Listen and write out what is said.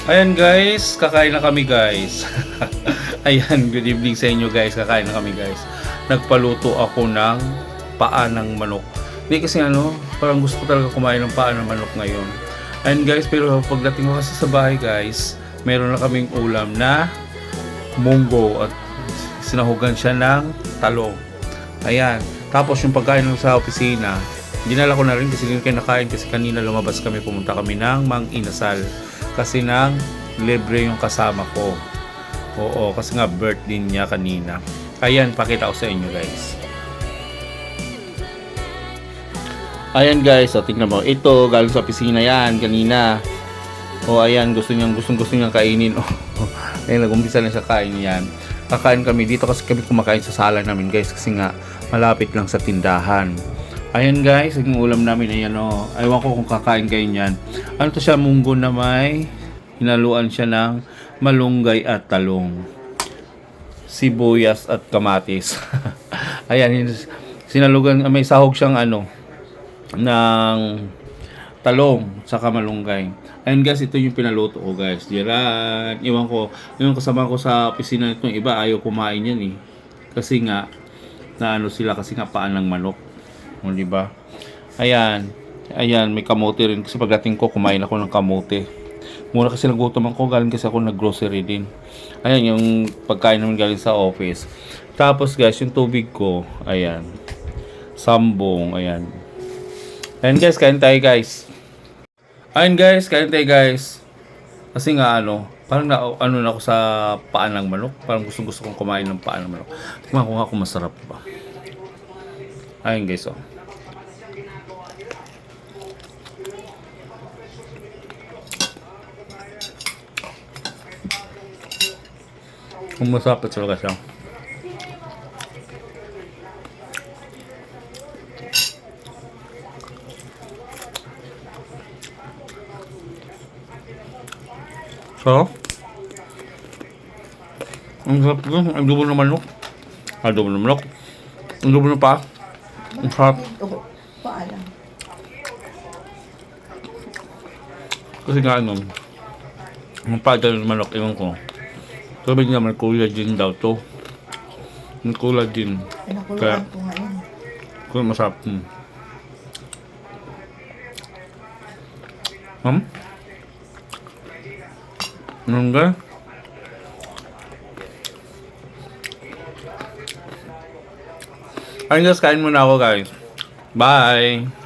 Ayan guys, kakain na kami guys. Ayan, good evening sa inyo guys, kakain na kami guys. Nagpaluto ako ng paa ng manok. Hindi kasi parang gusto ko talaga kumain ng paa ng manok ngayon. Ayan guys, pero pagdating ko kasi sa bahay guys, meron na kaming ulam na munggo at sinahugan siya ng talong. Ayan, tapos yung pagkain sa opisina, dinala ko na rin kasi kinakain kasi kanina lumabas kami, pumunta kami ng Mang Inasal. Kasi nang libre yung kasama ko. Oo, kasi nga birthday niya kanina. Ayan, pakita ko sa inyo guys. Ayan guys, so tingnan mo. Ito, galing sa opisina yan kanina. O ayan, gusto niyang kainin. Ayan, nag-umpisa na siya kain yan. Kakain kami dito kasi kami kumakain sa sala namin guys. Kasi nga, malapit lang sa tindahan. Ayan guys, yung ulam namin ayan o. Ewan ko kung kakain kayo niyan. Ano to siya, munggo na may hinaluan siya ng malunggay at talong. Sibuyas at kamatis. Ayan, sinalugan, may sahog siyang ng talong saka malunggay. Ayan guys, ito yung pinaluto ko guys. Diyan, iwan ko, yung kasama ko sa opisina nito, iba ayaw kumain yan eh. Kasi nga, sila kasi nga paan ng manok. O, diba? Ayan. Ayan, may kamote rin. Kasi pagdating ko, kumain ako ng kamote. Muna kasi nagutom ako. Galing kasi ako nag-grocery din. Ayan, yung pagkain naman galing sa office. Tapos guys, yung tubig ko. Ayan. Sambong. Ayan. Ayan guys, kain tayo guys. Ayan guys, kain tayo guys. Kasi nga parang na ako sa paan ng manok. Parang gusto kong kumain ng paan ng manok. Tingnan ko nga kung masarap pa. Ayan guys, oh. Kung masarap talaga siya. So, ang sarap ko. Ang dubo ng manok. Ang dubo ng manok. Ang dubo ng paa. Ang sarap. Paalam. Kasi nga ang paa ng manok, ewan ko. Sabi niya, may collagen daw to. May collagen. Pinakuluan ko ngayon. Kaya masarap. Anong ga? Ayun guys, kain muna ako guys. Bye!